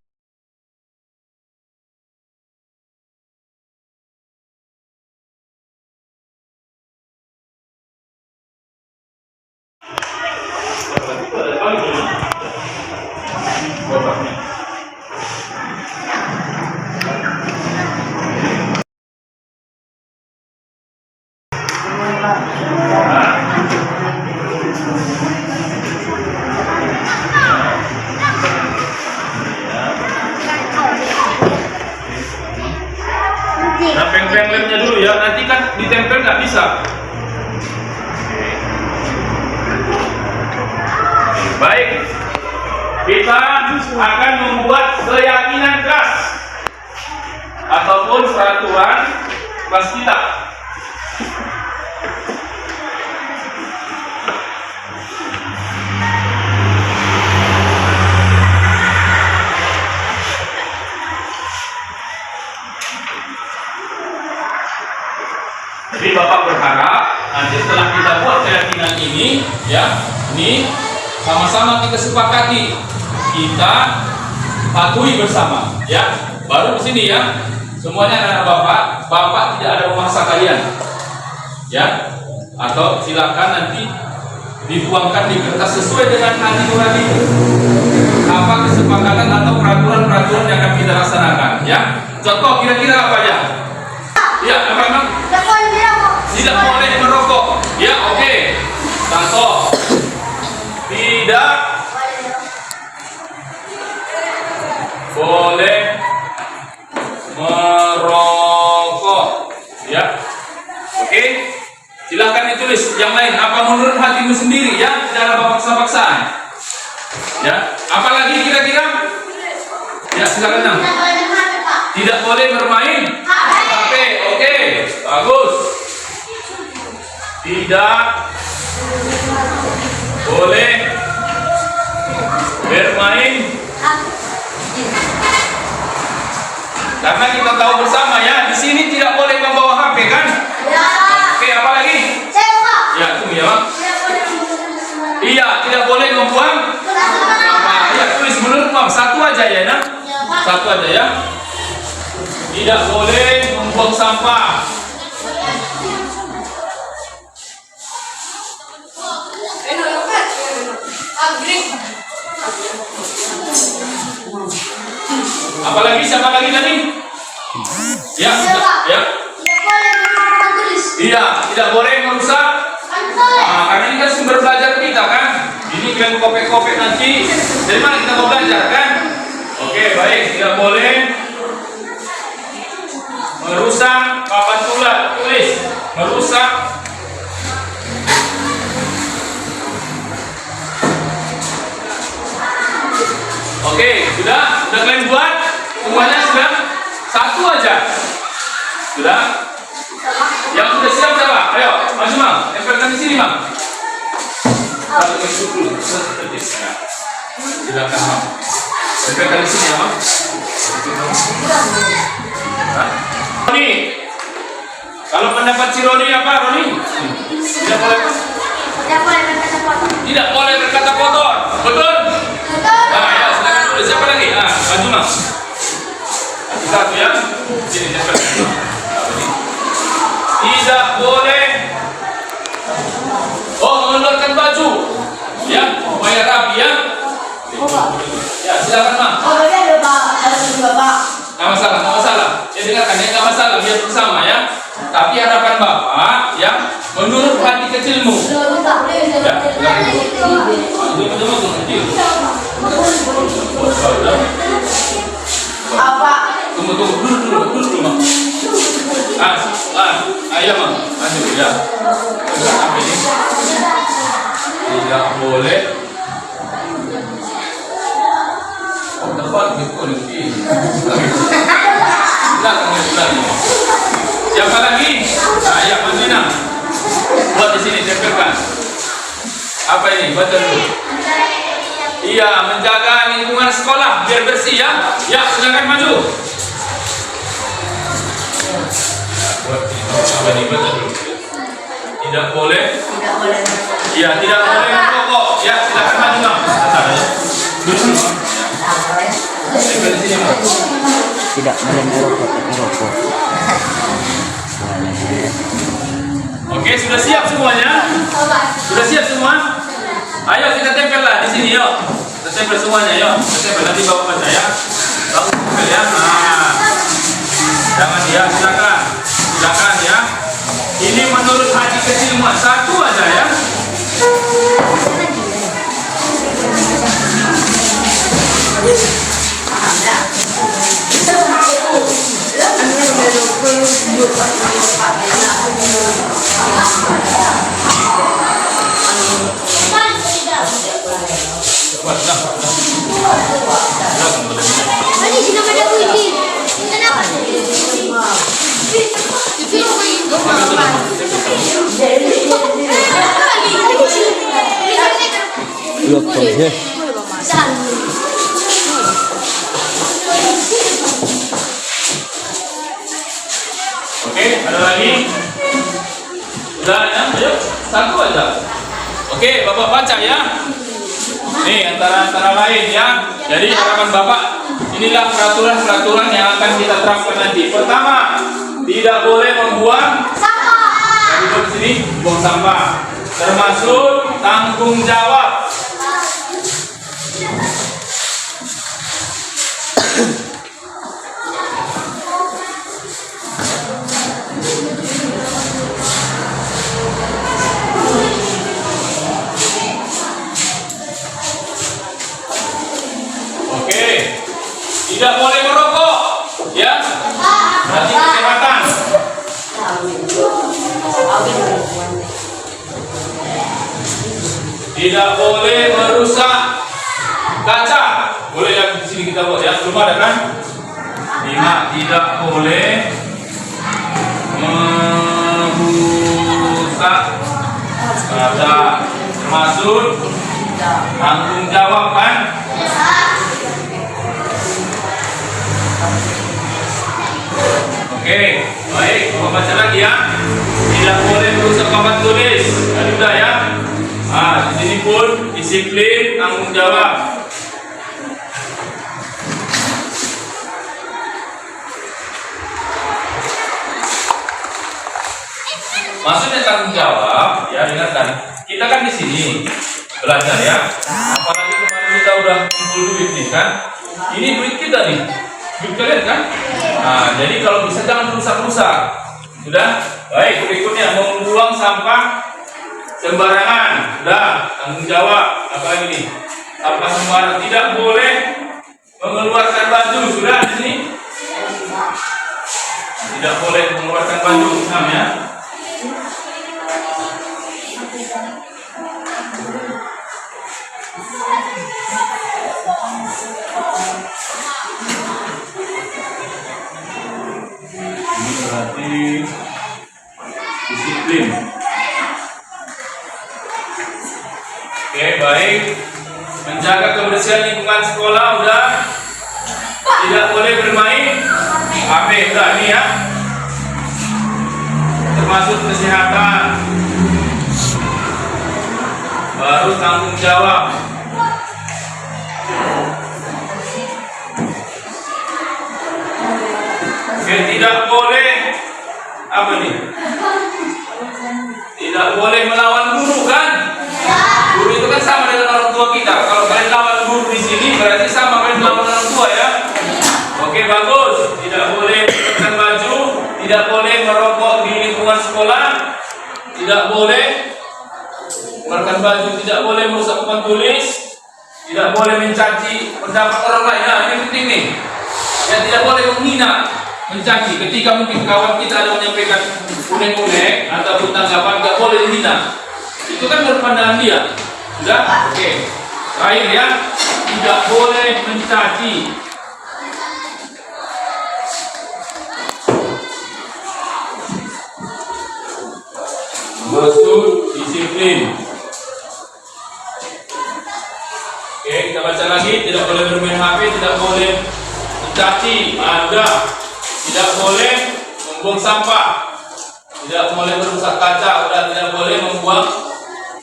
Nah, peng-peng lemnya dulu ya, nanti kan ditempel nggak bisa. Baik, kita akan membuat keyakinan kelas ataupun peraturan kelas kita. Jadi Bapak berharap nanti setelah kita buat keyakinan ini, ya, ini sama-sama kita sepakati, kita patuhi bersama, ya. Baru di sini ya, semuanya anak Bapak tidak ada memaksa kalian, ya. Atau silakan nanti dituangkan di kertas sesuai dengan hati nurani apa kesepakatan atau peraturan-peraturan yang akan kita laksanakan, ya. Contoh kira-kira apa aja? Ya, apa memang? Tidak boleh merokok. Ya, oke. Contoh. Tidak boleh merokok. Ya. Oke. Silahkan ditulis yang lain apa menurut hatimu sendiri ya, tidak ada paksa-paksaan. Ya. Apalagi kira-kira? Ya. Ya, silakan Nang. Tidak boleh bermain HP. Oke, bagus. Tidak boleh bermain, karena kita tahu bersama ya, di sini tidak boleh membawa HP kan? Oke, apa lagi? Ya, tunggu ya, Bang. Iya, tidak boleh membuang sampah. Ya, tulis menurut Bang, satu aja ya, nah. Satu aja ya. Tidak boleh membuang sampah. Apalagi, siapa lagi tadi? Ya, ya. Iya, tidak boleh merusak. Nah, karena ini kan sumber belajar kita kan. Ini kalian kopek-kopek nanti. Dari mana kita mau belajar kan? Oke, baik. Tidak boleh merusak papan tulis. Tulis merusak Oke, sudah kalian buat semuanya sudah? Satu aja. Sudah? Yang sudah siap siapa? Ayo, maju Mang. Tempelkan di sini Mang. Satu masuk dulu. Silakan Mang. Tempelkan di sini ya Mang. Roni, kalau pendapat si Roni apa Roni? Tidak boleh apa? Tidak boleh berkata kotor. Betul? Nah, ya, silakan dulu. Siapa lagi? Ah, maju Mang. Satu ya. Sini tempelkan. Tidak boleh mengeluarkan baju ya, supaya rapi ya. Ya, silakan Mang. Nggak masalah. Ya, dengarkan ya, nggak masalah, biar bersama ya. Tapi harapan Bapak ya, menurut hati kecilmu. Ya, Apa? Tunggu dulu Mang. Ayo Mang, lanjut ya. Apa ini? Tidak boleh. Tepat gitu nih. Siapa lagi? Ya, Manjina. Buat di sini tempelkan. Apa ini? Baca dulu. Iya, menjaga lingkungan sekolah biar bersih ya. Ya, silakan maju. Apa ini? Baca dulu. Tidak boleh. Iya, tidak boleh merokok. Ya, silakan maju Bang. Duduk. Tempel di sini Bang. Tidak boleh merokok. Oke, sudah siap semuanya? Sudah siap semua? Ayo kita tempel lah di sini yuk. Kita tempel semuanya yuk. Kita tempel nanti bawa baca ya. Bawa tempel ya. Nah, jangan ya, silakan ya. Ini menurut hati kecilmu, satu aja ya. Oke, ada lagi? Udah ya, ayo satu aja. Oke, Bapak baca ya. Nih antara lain ya. Jadi harapan Bapak, inilah peraturan yang akan kita terapkan nanti. Pertama, tidak boleh membuang sampah. Nah, di sini buang sampah, termasuk tanggung jawab. Tidak boleh merokok, ya. Berarti kesehatan. Tidak boleh merusak kaca. Boleh yang di sini diskusi kita buat ya. Belum ada kan? 5. Tidak boleh merusak kata, termasuk tanggung jawab kan? Oke, baik, kita baca lagi ya. Tidak boleh merusak papan tulis. Tadi udah ya. Di sini pun disiplin, tanggung jawab. Maksudnya tanggung jawab, ya dengarkan. Kita kan di sini belajar ya. Apalagi kemarin kita udah kumpul duit nih kan. Ini duit kita nih, duit kalian kan. Nah, jadi kalau bisa jangan rusak-rusak. Sudah, baik. Berikutnya membuang sampah sembarangan. Sudah, tanggung jawab. Apa lagi nih? Sampah sembarangan. Tidak boleh mengeluarkan baju. Sudah di sini. Tidak boleh mengeluarkan baju. Paham ya? Ini berarti disiplin. Oke, baik. Menjaga kebersihan lingkungan sekolah udah. Tidak boleh bermain HP, udah ini ya. Termasuk kesehatan. Baru tanggung jawab. Oke, tidak boleh apa nih? Tidak boleh melawan guru kan? Guru itu kan sama dengan orang tua kita. Kalau kalian lawan guru di sini berarti sama kalian melawan orang tua ya. Oke, bagus. Tidak boleh menggunakan baju, tidak boleh merokok di lingkungan sekolah, tidak boleh mengeluarkan baju, tidak boleh merusak papan tulis, tidak boleh mencaci pendapat orang lain. Nah, ini penting nih. Dan tidak boleh menghina, mencaci. Ketika mungkin kawan kita ada menyampaikan unek-unek ataupun tanggapan, nggak boleh dihina. Itu kan menurut pandangan dia. Sudah? Oke. Terakhir ya, tidak boleh mencaci. Maksud disiplin. Oke, kita baca lagi. Tidak boleh bermain HP, tidak boleh mencaci, ada. Tidak boleh membuang sampah, tidak boleh merusak kaca, udah tidak boleh membuang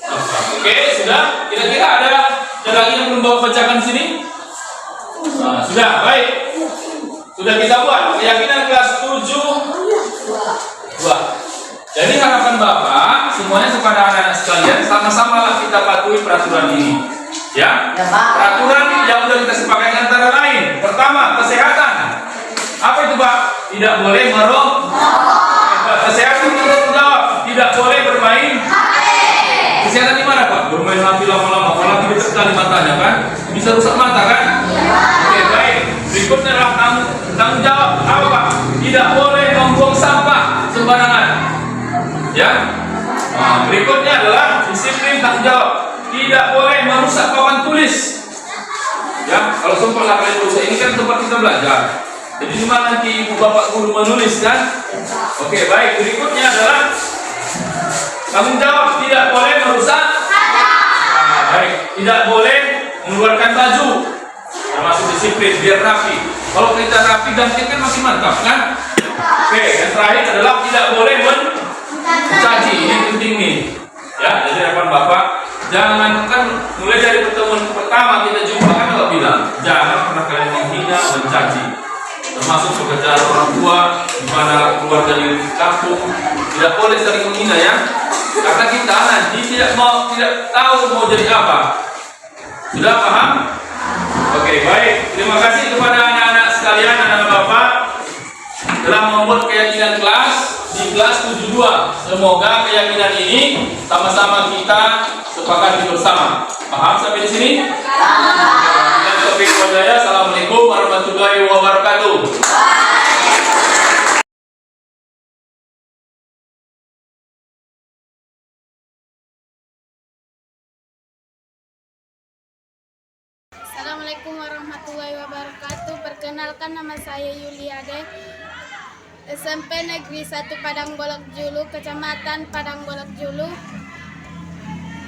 sampah. Oke, sudah. Kira-kira ada lagi yang belum bawa bacakan di sini? Nah, sudah, baik. Sudah kita buat. Keyakinan kelas 7. Buat. Jadi harapan Bapak semuanya kepada anak-anak sekalian, sama-sama kita patuhi peraturan ini. Ya, peraturan yang sudah kita sepakati antara lain. Pertama, kesehatan. Apa itu Pak? Tidak boleh merokok. Kesehatan menurut jawab. Tidak boleh bermain. Kesehatan di mana Pak? Bermain HP lama-lama. Apalagi dekat sekali matanya kan, bisa rusak mata kan? Oke, baik. Berikutnya adalah tanggung jawab. Apa Pak? Tidak boleh membuang sampah sembarangan. Ya. Nah, berikutnya adalah disiplin tanggung jawab. Tidak boleh merusak papan tulis. Ya, kalau sempat kalian rusak, ini kan tempat kita belajar. Jadi di mana nanti ibu bapak guru menulis kan? Oke, baik. Berikutnya adalah tanggung jawab. Tidak boleh merusak. Nah, baik. Tidak boleh mengeluarkan baju. Termasuk disiplin biar rapi. Kalau kita rapi dan kan masih mantap kan? Oke, yang terakhir adalah tidak boleh mencaci. Ini penting nih. Ya, jadi harapan Bapak, jangan kan mulai dari pertemuan pertama kita jumpa kan Bapak bilang, jangan pernah kalian menghina, mencaci. Termasuk pekerjaan orang tua, di mana keluarga di kampung, tidak boleh saling menghina ya. Karena kita nanti tidak tahu mau jadi apa. Sudah paham? Oke, baik. Terima kasih kepada anak-anak sekalian, anak-anak Bapak telah membuat keyakinan kelas di kelas 72. Semoga keyakinan ini sama-sama kita sepakati bersama. Paham sampai di sini? Assalamualaikum warahmatullahi wabarakatuh. Assalamualaikum Assalamualaikum warahmatullahi wabarakatuh. Perkenalkan, nama saya Yuliade, SMP Negeri 1 Padang Bolak Julu, Kecamatan Padang Bolak Julu.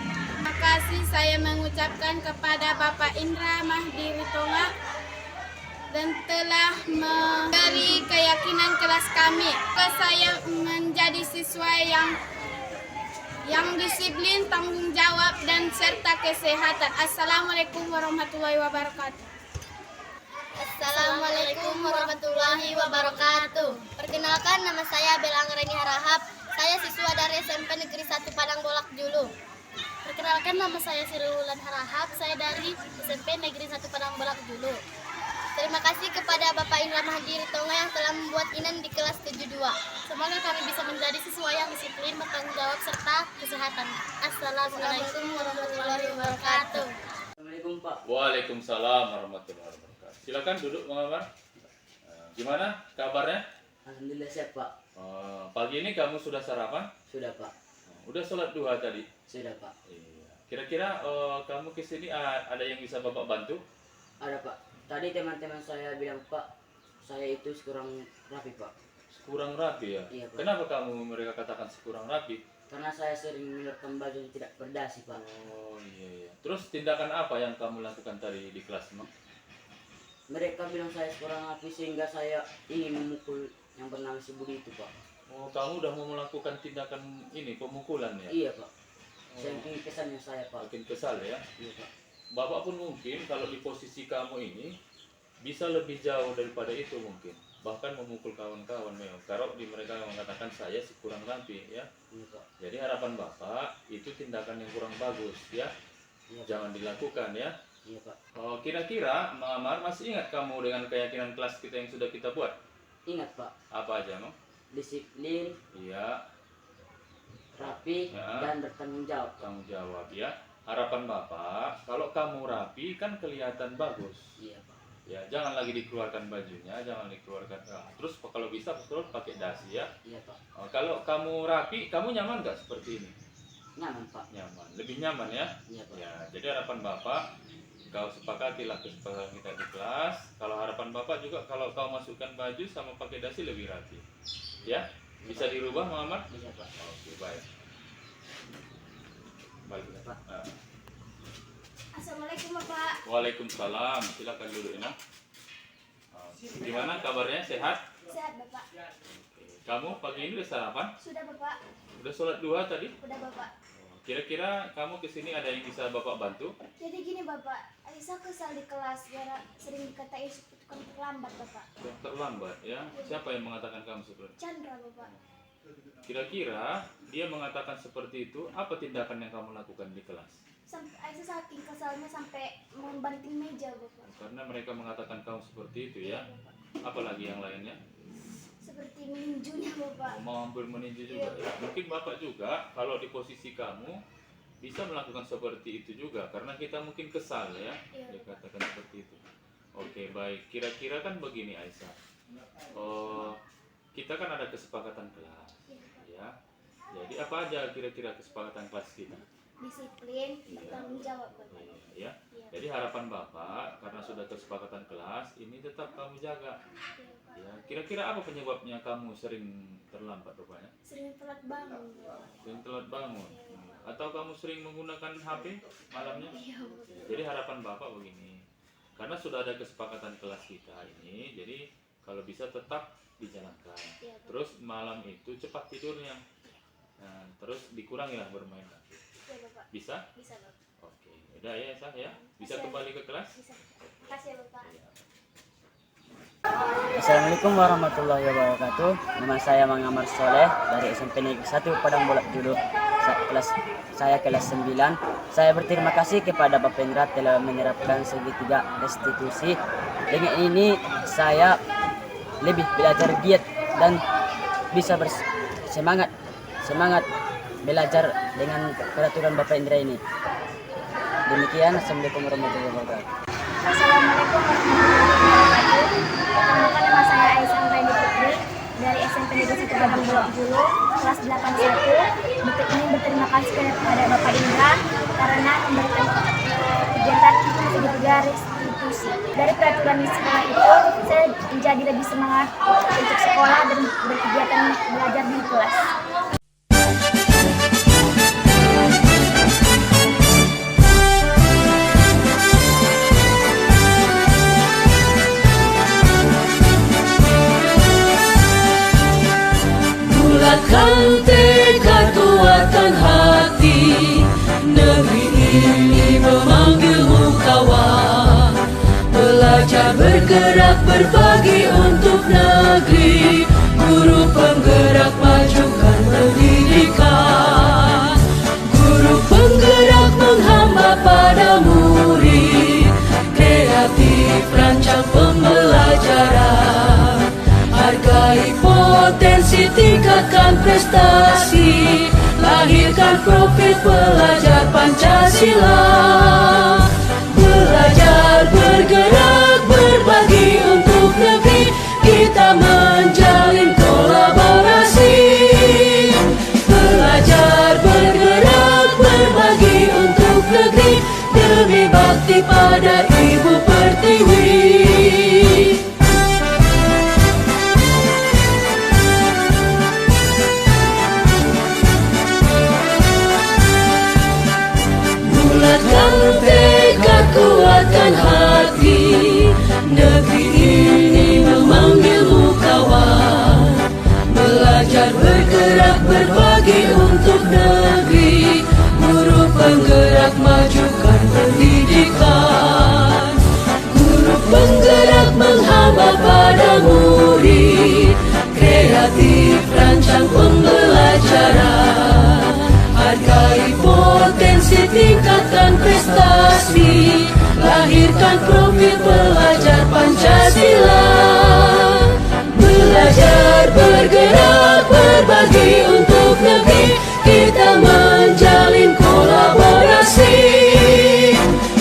Terima kasih saya mengucapkan kepada Bapak Indra Mahdi Ritonga dan telah memberi keyakinan kelas kami. Saya menjadi siswa yang disiplin, tanggung jawab, dan serta kesehatan. Assalamualaikum warahmatullahi wabarakatuh. Assalamualaikum warahmatullahi wabarakatuh. Perkenalkan, nama saya Bella Anggreni Harahap. Saya siswa dari SMP Negeri 1 Padang Bolak Julu. Perkenalkan, nama saya Sirul Wulan Harahap. Saya dari SMP Negeri 1 Padang Bolak Julu. Terima kasih kepada Bapak Indra Mahdi Ritonga yang telah membuat Inan di kelas 72. Semoga kami bisa menjadi siswa yang disiplin, bertanggung jawab, serta kesehatan. Assalamualaikum warahmatullahi wabarakatuh. Assalamualaikum Pak. Waalaikumsalam warahmatullahi wabarakatuh. Silakan duduk Bang Amar. Gimana kabarnya? Alhamdulillah sehat Pak. Pagi ini kamu sudah sarapan? Sudah Pak. Udah sholat duha tadi? Sudah Pak. Iya. Kira-kira kamu kesini ada yang bisa Bapak bantu? Ada Pak. Tadi teman-teman saya bilang Pak, saya itu kurang rapi Pak. Kurang rapi ya? Iya Pak. Kenapa mereka katakan kurang rapi? Karena saya sering mengeluarkan baju yang tidak berdasi Pak. Oh iya. Terus tindakan apa yang kamu lakukan tadi di kelas? Mereka bilang saya kurang rapi sehingga saya ingin memukul yang bernama si Budi itu Pak. Oh, kamu udah mau melakukan tindakan ini, pemukulan ya? Iya Pak. Saking kesannya saya Pak. Makin kesal ya? Iya Pak. Bapak pun mungkin kalau di posisi kamu ini bisa lebih jauh daripada itu mungkin. Bahkan memukul kawan-kawan memang. Kalau mereka mengatakan saya kurang rapi ya. Iya Pak. Jadi harapan Bapak itu tindakan yang kurang bagus ya. Iya, Jangan dilakukan ya. Iya Pak. Oh, kira-kira Mamar masih ingat kamu dengan keyakinan kelas kita yang sudah kita buat? Ingat Pak. Apa aja, no? Disiplin, Iya, rapi, Ya. dan bertanggung jawab. tanggung jawab ya. Harapan Bapak, kalau kamu rapi kan kelihatan bagus. Iya Pak. Ya, jangan lagi dikeluarkan bajunya, jangan dikeluarkan. Terus kalau bisa betul pakai dasi ya. Iya Pak. Kalau kamu rapi, kamu nyaman nggak seperti ini? Nyaman Pak. Nyaman, lebih nyaman ya. Iya Pak. Ya, jadi harapan Bapak, kau sepakatilah kesepakatan kita di kelas. Kalau harapan Bapak juga kalau kau masukkan baju sama pakai dasi lebih rapi. Ya, bisa dirubah Muhammad? Bisa Pak. Oke, baik. Balik ya, Pak. Assalamualaikum Bapak. Waalaikumsalam. Silakan duduk ya. Gimana kabarnya? Sehat? Sehat Bapak. Kamu pagi ini udah sarapan? Sudah Bapak. Udah sholat duha tadi? Udah Bapak. Kira-kira kamu kesini ada yang bisa Bapak bantu? Jadi gini Bapak, Aisyah kesal di kelas gara sering dikatain tukang terlambat Bapak. Yang terlambat ya? Siapa yang mengatakan kamu seperti itu? Chandra Bapak. Kira-kira dia mengatakan seperti itu, apa tindakan yang kamu lakukan di kelas? Sampai Aisyah saking kesalnya sampai membanting meja Bapak. Karena mereka mengatakan kamu seperti itu ya? Apalagi yang lainnya? Seperti meninjunya Bapak. Mau hampir meninju juga ya? Mungkin Bapak juga kalau di posisi kamu bisa melakukan seperti itu juga, karena kita mungkin kesal ya, Iya. dikatakan seperti itu. Oke, baik. Kira-kira kan begini Aisyah, kita kan ada kesepakatan kelas ya. Jadi apa aja kira-kira kesepakatan kelas kita? Disiplin, bertanggung jawab Bapak. Ya. Iya. Jadi harapan Bapak karena sudah kesepakatan kelas ini tetap kamu jaga. Ya. Kira-kira apa penyebabnya kamu sering terlambat rupanya? Sering telat bangun Bapak. Sering telat bangun. Atau kamu sering menggunakan HP malamnya? Iya Bapak. Jadi harapan Bapak begini. Karena sudah ada kesepakatan kelas kita ini, jadi kalau bisa tetap dijalankan. Iya, Bapak. Terus malam itu cepat tidurnya. Nah, terus dikurangilah bermain HP. Iya Bapak. Bisa? Bisa Bapak. Oke. Udah ya, Sah ya. Bisa Bisa. kembali ke kelas? Bisa. Kasih ya Bapak. Iya. Assalamualaikum warahmatullahi wabarakatuh. Nama saya Mangamar Soleh dari SMP Negeri 1 Padang Bolak Julu. Saya kelas 9. Saya berterima kasih kepada Bapak Indra telah menerapkan segitiga restitusi. Dengan ini saya lebih belajar giat dan bisa bersemangat belajar dengan peraturan Bapak Indra ini. Demikian, Assalamualaikum warahmatullahi wabarakatuh. Assalamualaikum warahmatullahi wabarakatuh. Perkenalkan, nama saya Aisyah Anggreni Putri dari SMP Negeri 1 Padang Bolak Julu, kelas 81. Ini berterima kasih kepada Bapak Indra karena memberikan kegiatan segitiga institusi. Dari peraturan di sekolah itu, saya menjadi lebih semangat untuk sekolah dan berkegiatan belajar di kelas. Bulatkan tekad, kuatkan hati, negeri ini memanggilmu kawan. Belajar, bergerak, berbagi untuk negeri, guru penggerak majukan pendidikan. Guru penggerak menghamba pada murid, kreatif rancang pembelajaran. Hargai potensi, tingkatkan prestasi, lahirkan profil pelajar Pancasila. Belajar, bergerak, berbagi untuk negeri, kita menjalin kolaborasi. Belajar, bergerak, berbagi untuk negeri, demi bakti pada Ibu Pertiwi. Bulatkan tekad, kuatkan hati, negeri ini memanggilmu kawan. Belajar, bergerak, berbagi untuk negeri, guru penggerak majukan pendidikan. Guru penggerak menghamba pada murid, kreatif rancang pembelajaran. Hargai potensi, tingkatkan prestasi, lahirkan profil pelajar Pancasila. Belajar, bergerak, berbagi untuk negeri, kita menjalin kolaborasi.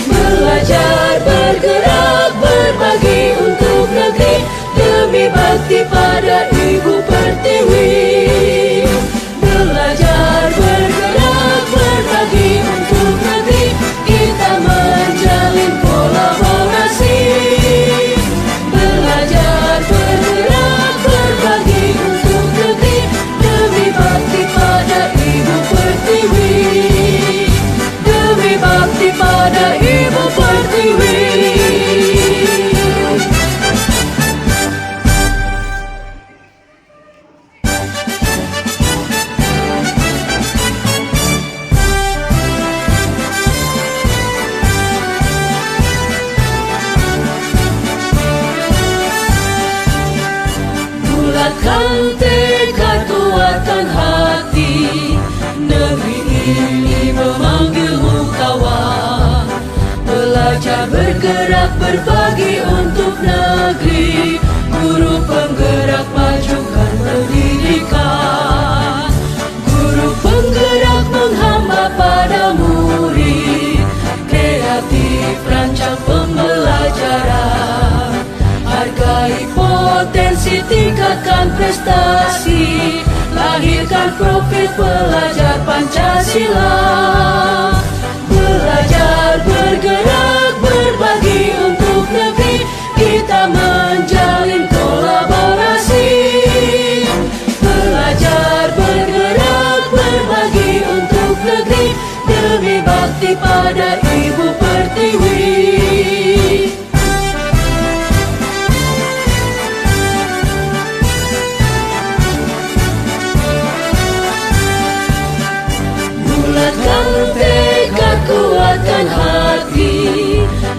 Belajar, bergerak, berbagi untuk negeri, demi bakti pada Ibu Pertiwi. Belajar, bergerak, berbagi untuk negeri, kita menjalin kolaborasi. Belajar, bergerak, berbagi untuk negeri, demi bakti pada Ibu Pertiwi. Demi bakti pada Ibu Pertiwi. Bulatkan tekad, kuatkan hati, negeri ini memanggilmu kawan. Belajar, bergerak, berbagi untuk negeri, guru penggerak majukan pendidikan. Guru penggerak menghamba pada murid, kreatif rancang pembelajaran. Hargai potensi, tingkatkan prestasi, lahirkan profil pelajar Pancasila. Belajar, bergerak, berbagi untuk negeri, kita menjalin kolaborasi. Belajar, bergerak, berbagi untuk negeri, demi bakti pada Ibu Pertiwi. Bulatkan tekad, kuatkan hati,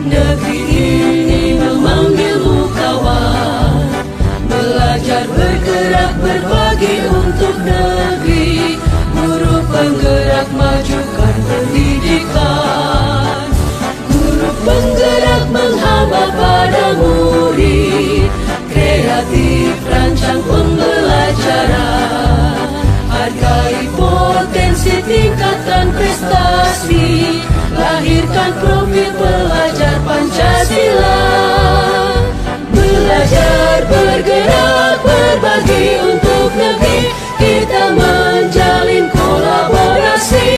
negeri ini memanggilmu kawan. Belajar, bergerak, berbagi untuk negeri, guru penggerak majukan pendidikan. Guru penggerak menghamba pada murid, kreatif